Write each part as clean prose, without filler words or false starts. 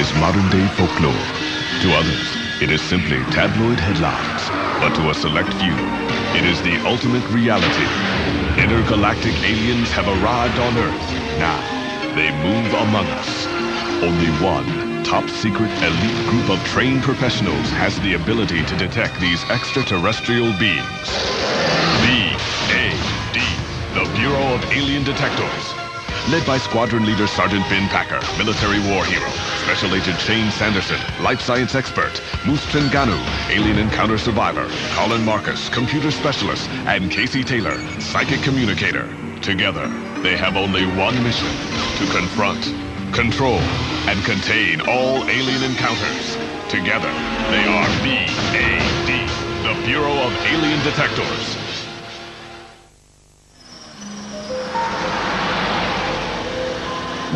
as modern-day folklore. To others, it is simply tabloid headlines. But to a select few, it is the ultimate reality. Intergalactic aliens have arrived on Earth. Now, they move among us. Only one top-secret elite group of trained professionals has the ability to detect these extraterrestrial beings. B.A.D, the Bureau of Alien Detectors. Led by Squadron Leader Sergeant Ben Packer, military war hero, Special Agent Shane Sanderson, life science expert, Moose Trenganu, alien encounter survivor, Colin Marcus, computer specialist, and Casey Taylor, psychic communicator. Together, they have only one mission: to confront, control, and contain all alien encounters. Together, they are B.A.D, the Bureau of Alien Detectors.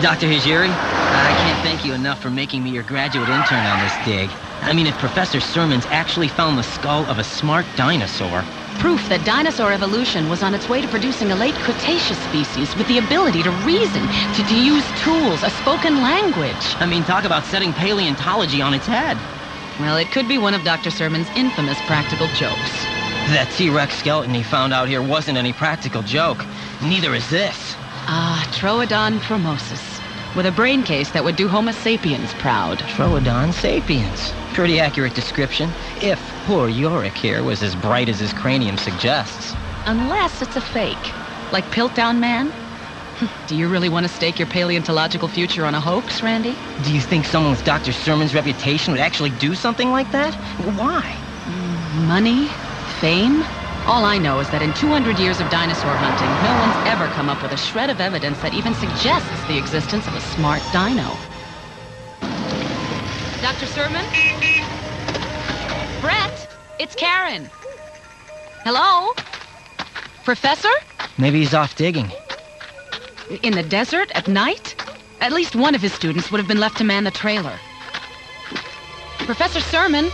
Dr. Hijiri, I can't thank you enough for making me your graduate intern on this dig. I mean, if Professor Sermons actually found the skull of a smart dinosaur... Proof that dinosaur evolution was on its way to producing a late Cretaceous species with the ability to reason, to use tools, a spoken language. I mean, talk about setting paleontology on its head. Well, it could be one of Dr. Sermon's infamous practical jokes. That T-Rex skeleton he found out here wasn't any practical joke. Neither is this. Ah, Troodon formosus. With a brain case that would do Homo sapiens proud. Troodon sapiens. Pretty accurate description, if poor Yorick here was as bright as his cranium suggests. Unless it's a fake. Like Piltdown Man? Do you really want to stake your paleontological future on a hoax, Randy? Do you think someone with Dr. Sermon's reputation would actually do something like that? Why? Money? Fame? All I know is that in 200 years of dinosaur hunting, no one's ever come up with a shred of evidence that even suggests the existence of a smart dino. Dr. Sermon? Brett, it's Karen. Hello? Professor? Maybe he's off digging. In the desert at night? At least one of his students would have been left to man the trailer. Professor Sermon?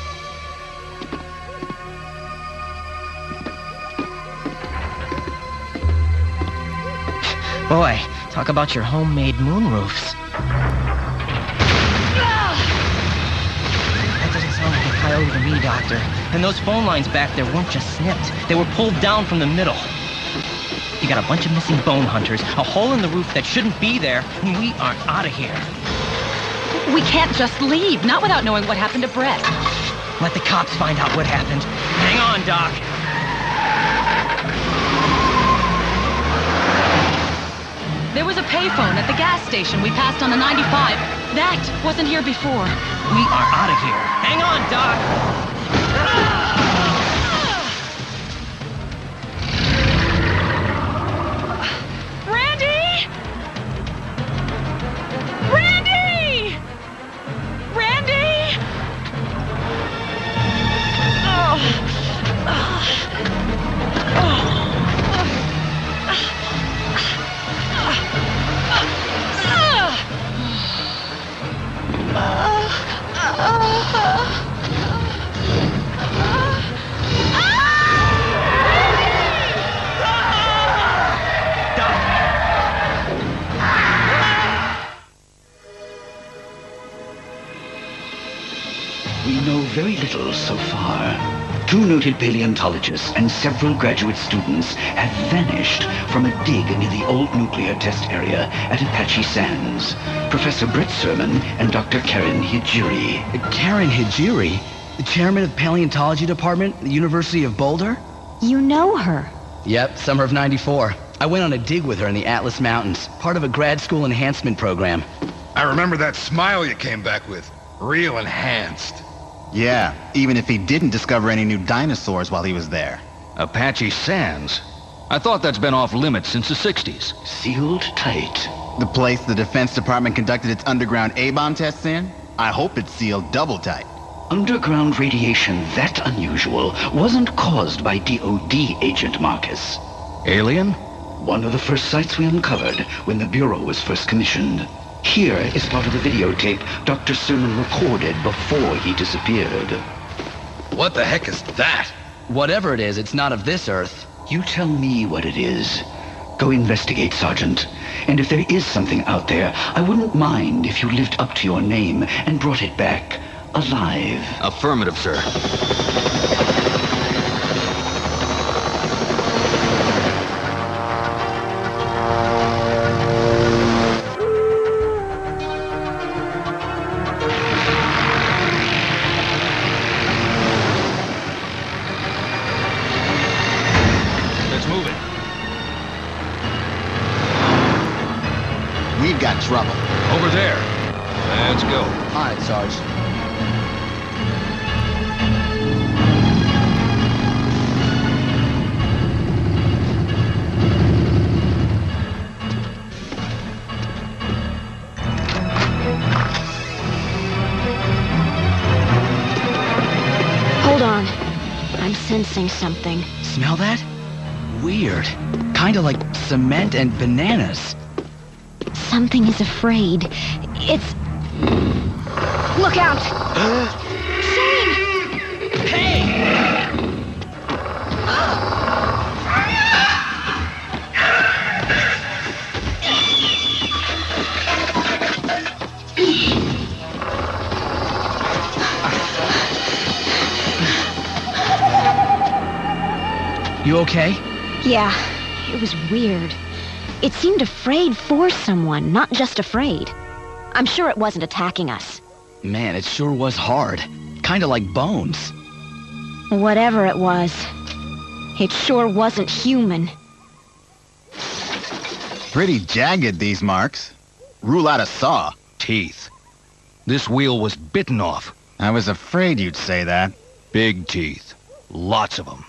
Boy, talk about your homemade moon roofs. That doesn't sound like a coyote to me, Doctor. And those phone lines back there weren't just snipped. They were pulled down from the middle. You got a bunch of missing bone hunters, a hole in the roof that shouldn't be there, and we are out of here. We can't just leave, not without knowing what happened to Brett. Let the cops find out what happened. Hang on, Doc. There was a payphone at the gas station we passed on the 95. That wasn't here before. We are out of here. Hang on, Doc! Randy! Randy! Randy! We know very little so far. 2 noted paleontologists and several graduate students have vanished from a dig near the old nuclear test area at Apache Sands. Professor Brett Sermon and Dr. Karen Hijiri. Karen Hijiri? The chairman of the paleontology department at the University of Boulder? You know her. Yep, summer of '94. I went on a dig with her in the Atlas Mountains, part of a grad school enhancement program. I remember that smile you came back with. Real enhanced. Yeah, even if he didn't discover any new dinosaurs while he was there. Apache Sands? I thought that's been off limits since the 60s. Sealed tight. The place the Defense Department conducted its underground A-bomb tests in? I hope it's sealed double tight. Underground radiation that unusual wasn't caused by D.O.D. Agent Marcus. Alien? One of the first sites we uncovered when the Bureau was first commissioned. Here is part of the videotape Dr. Sermon recorded before he disappeared. What the heck is that? Whatever it is, it's not of this Earth. You tell me what it is. Go investigate, Sergeant. And if there is something out there, I wouldn't mind if you lived up to your name and brought it back alive. Affirmative, sir. Let's move it. We've got trouble. Over there. Let's go. On it, Sarge. Hold on. I'm sensing something. Smell that? Weird. Kinda like cement and bananas. Something is afraid. It's... Look out! Shane! Hey! You okay? Yeah, it was weird. It seemed afraid for someone, not just afraid. I'm sure it wasn't attacking us. Man, it sure was hard. Kinda like bones. Whatever it was, it sure wasn't human. Pretty jagged, these marks. Rule out a saw. Teeth. This wheel was bitten off. I was afraid you'd say that. Big teeth. Lots of them.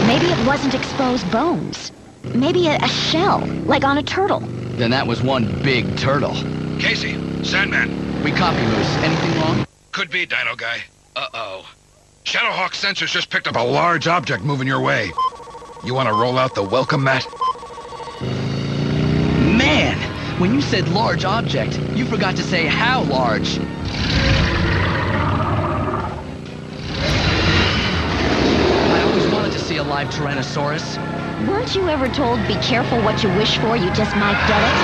Maybe it wasn't exposed bones. Maybe a shell, like on a turtle. Then that was one big turtle. Casey, Sandman. We copy, Moose. Anything wrong? Could be, Dino Guy. Uh-oh. Shadowhawk sensors just picked up a large object moving your way. You want to roll out the welcome mat? Man! When you said large object, you forgot to say how large. I always wanted to see a live Tyrannosaurus. Weren't you ever told, be careful what you wish for, you just might get it?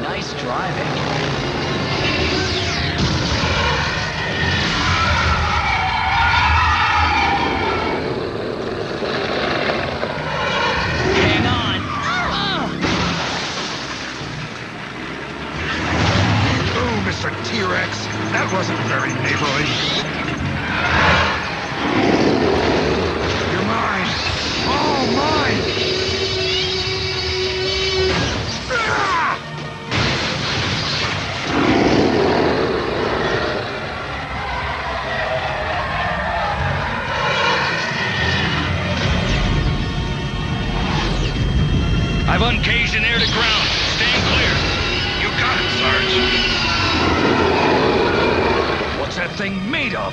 Nice driving. Hang on. Ooh, Mr. T-Rex. That wasn't very neighborly. You're mine. All mine. Ah! I've uncaged and air to ground. Staying clear. You got it, Sarge. What's that thing made of?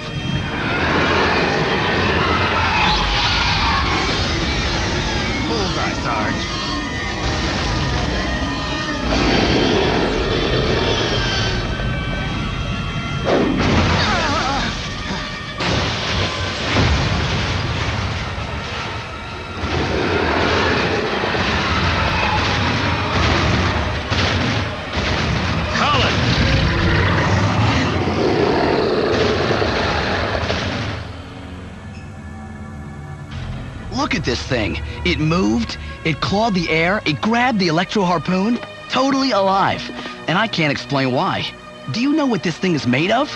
Bullseye, Sarge. Look at this thing. It moved, it clawed the air, it grabbed the electro harpoon. Totally alive. And I can't explain why. Do you know what this thing is made of?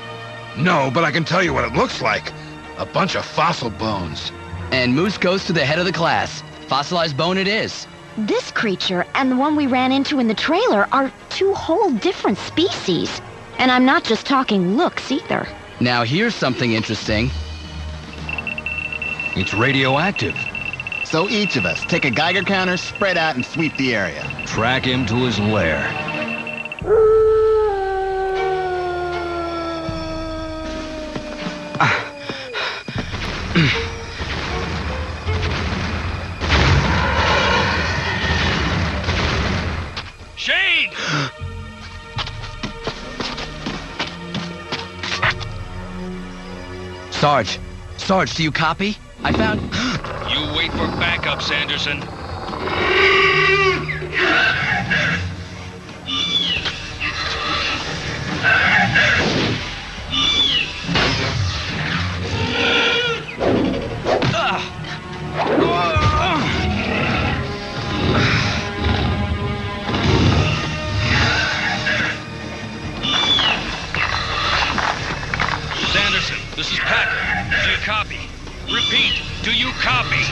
No, but I can tell you what it looks like. A bunch of fossil bones. And Moose goes to the head of the class. Fossilized bone it is. This creature and the one we ran into in the trailer are two whole different species. And I'm not just talking looks either. Now here's something interesting. It's radioactive. So each of us take a Geiger counter, spread out, and sweep the area. Track him to his lair. Shane! Sarge, do you copy? I found... You wait for backup, Sanderson. Sanderson, this is Packer. Do you copy? Repeat, do you copy?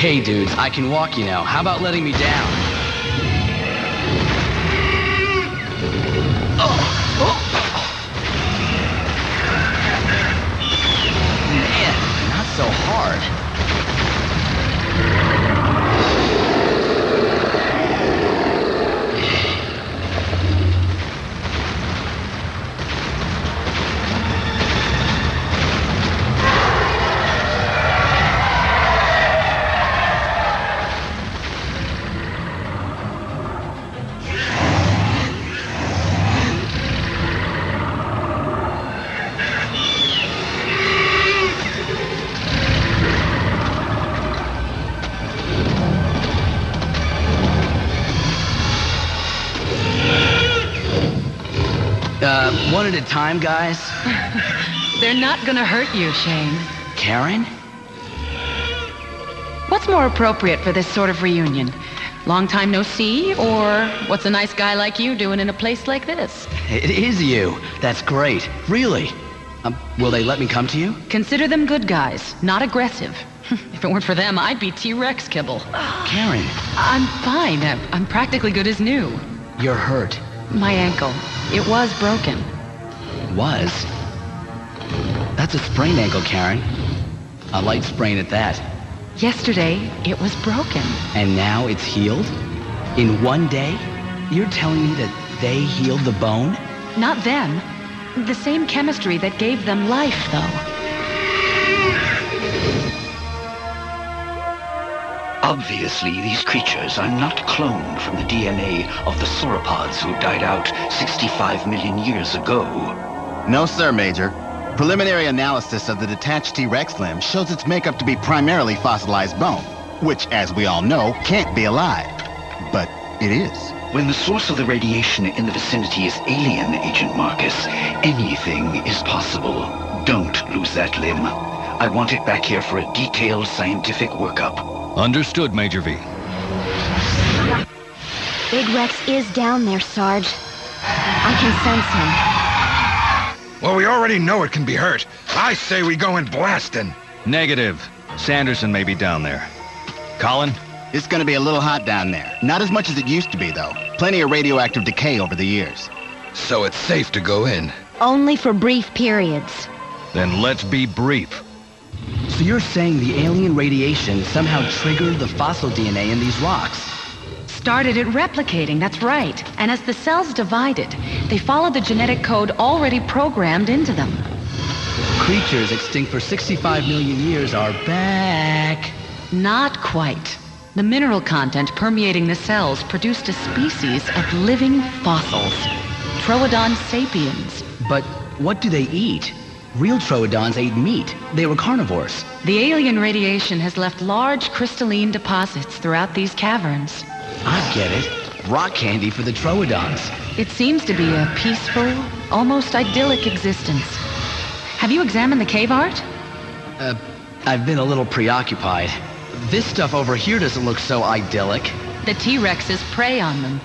Hey dudes, I can walk you now. How about letting me down? Man, not so hard. One at a time, guys. They're not gonna hurt you, Shane. Karen? What's more appropriate for this sort of reunion? Long time no see, or what's a nice guy like you doing in a place like this? It is you. That's great. Really. Will they let me come to you? Consider them good guys, not aggressive. If it weren't for them, I'd be T-Rex kibble. Karen. I'm fine. I'm practically good as new. You're hurt. My ankle. It was broken. Was? That's a sprained ankle, Karen. A light sprain at that. Yesterday, it was broken. And now it's healed? In one day? You're telling me that they healed the bone? Not them. The same chemistry that gave them life, though. Obviously, these creatures are not cloned from the DNA of the sauropods who died out 65 million years ago. No, sir, Major. Preliminary analysis of the detached T-Rex limb shows its makeup to be primarily fossilized bone, which, as we all know, can't be alive. But it is. When the source of the radiation in the vicinity is alien, Agent Marcus, anything is possible. Don't lose that limb. I want it back here for a detailed scientific workup. Understood, Major V. Big Rex is down there, Sarge. I can sense him. Well, we already know it can be hurt. I say we go in blasting. Negative. Sanderson may be down there. Colin? It's gonna be a little hot down there. Not as much as it used to be, though. Plenty of radioactive decay over the years. So it's safe to go in. Only for brief periods. Then let's be brief. So you're saying the alien radiation somehow triggered the fossil DNA in these rocks? Started it replicating, that's right. And as the cells divided, they followed the genetic code already programmed into them. Creatures extinct for 65 million years are back. Not quite. The mineral content permeating the cells produced a species of living fossils. Troodon sapiens. But what do they eat? Real troodons ate meat. They were carnivores. The alien radiation has left large crystalline deposits throughout these caverns. I get it. Rock candy for the troodons. It seems to be a peaceful, almost idyllic existence. Have you examined the cave art? I've been a little preoccupied. This stuff over here doesn't look so idyllic. The T-Rexes prey on them.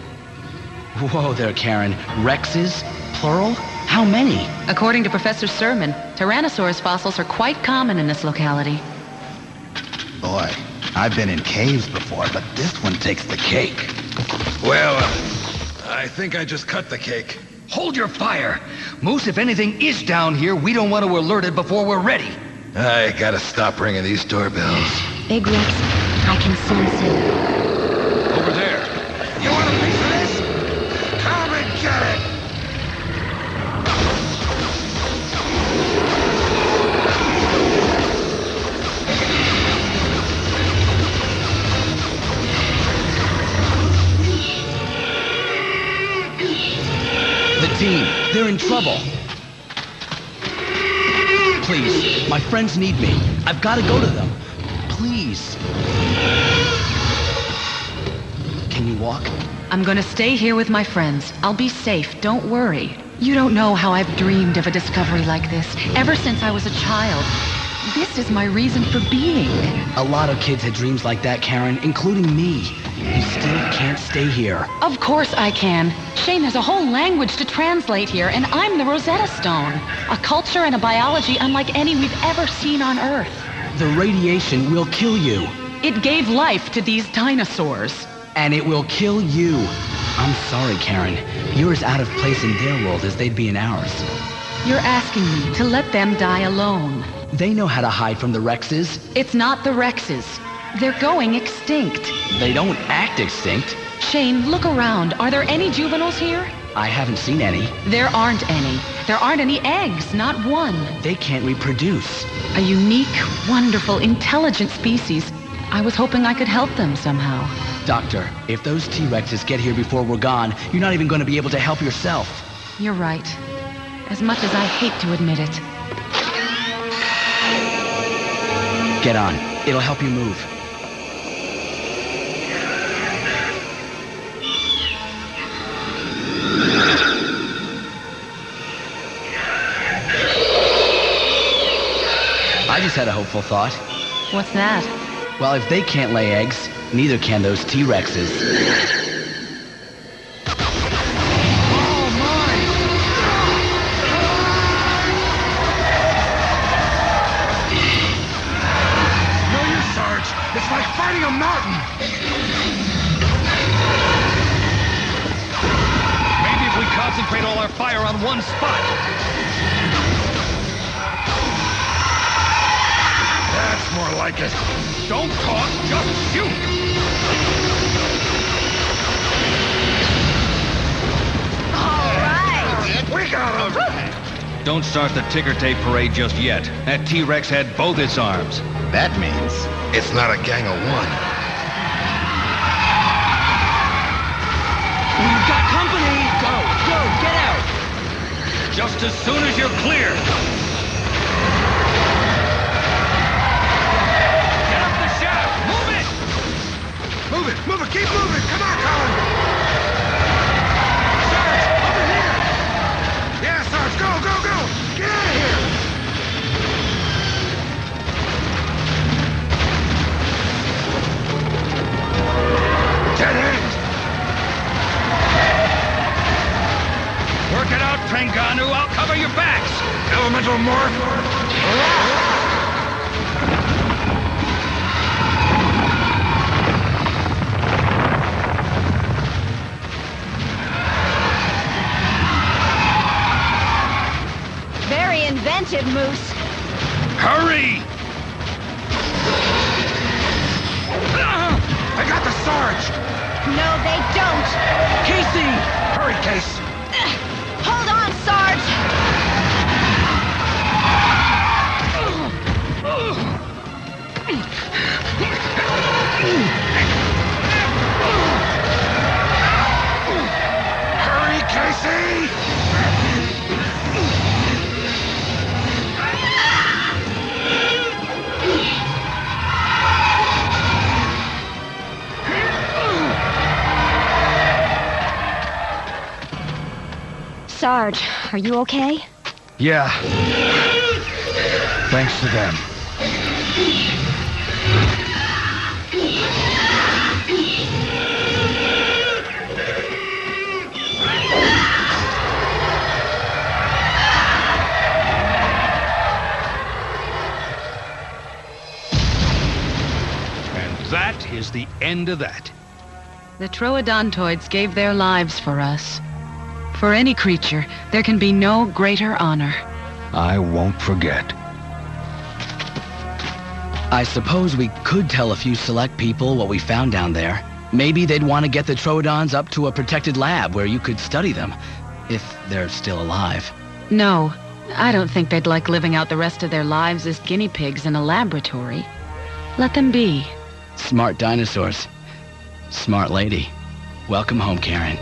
Whoa there, Karen. Rexes? Plural? How many? According to Professor Sermon, Tyrannosaurus fossils are quite common in this locality. Boy, I've been in caves before, but this one takes the cake. Well, I think I just cut the cake. Hold your fire. Moose, if anything is down here, we don't want to alert it before we're ready. I gotta stop ringing these doorbells. Big Rex, I can sense him. Over there. You want a piece of this? Come and get it! The team, they're in trouble. Please, my friends need me. I've got to go to them. Please. Can you walk? I'm gonna stay here with my friends. I'll be safe, don't worry. You don't know how I've dreamed of a discovery like this, ever since I was a child. This is my reason for being. A lot of kids had dreams like that, Karen, including me. You still can't stay here. Of course I can. Shane, there's a whole language to translate here, and I'm the Rosetta Stone. A culture and a biology unlike any we've ever seen on Earth. The radiation will kill you. It gave life to these dinosaurs. And it will kill you. I'm sorry, Karen. You're as out of place in their world as they'd be in ours. You're asking me to let them die alone. They know how to hide from the Rexes. It's not the Rexes. They're going extinct. They don't act extinct. Shane, look around. Are there any juveniles here? I haven't seen any. There aren't any. There aren't any eggs, not one. They can't reproduce. A unique, wonderful, intelligent species. I was hoping I could help them somehow. Doctor, if those T-Rexes get here before we're gone, you're not even going to be able to help yourself. You're right. As much as I hate to admit it. Get on. It'll help you move. I just had a hopeful thought. What's that? Well, if they can't lay eggs, neither can those T-Rexes. Oh, my! No use, Sarge. It's like fighting a mountain. Maybe if we concentrate all our fire on one spot. That's more like it. Don't talk, just shoot! All right. We got him! Don't start the ticker tape parade just yet. That T-Rex had both its arms. That means It's not a gang of one. We've got company! Go, get out! Just as soon as you're clear. Get up the shaft! Move it! Move it! Move it! Keep moving! Come on, Colin! Sarge! Over here! Yeah, Sarge! Go! Get out of here! Dead end! Work it out, Trenganu. I'll cover your backs. Elemental morph! Very inventive, Moose. Hurry! They got the Sarge! No, they don't. Casey! Hurry, Case! Hold on, Sarge. Hurry, Casey! Sarge, are you okay? Yeah. Thanks to them. And that is the end of that. The troodontoids gave their lives for us. For any creature, there can be no greater honor. I won't forget. I suppose we could tell a few select people what we found down there. Maybe they'd want to get the Troodons up to a protected lab where you could study them, if they're still alive. No, I don't think they'd like living out the rest of their lives as guinea pigs in a laboratory. Let them be. Smart dinosaurs. Smart lady. Welcome home, Karen.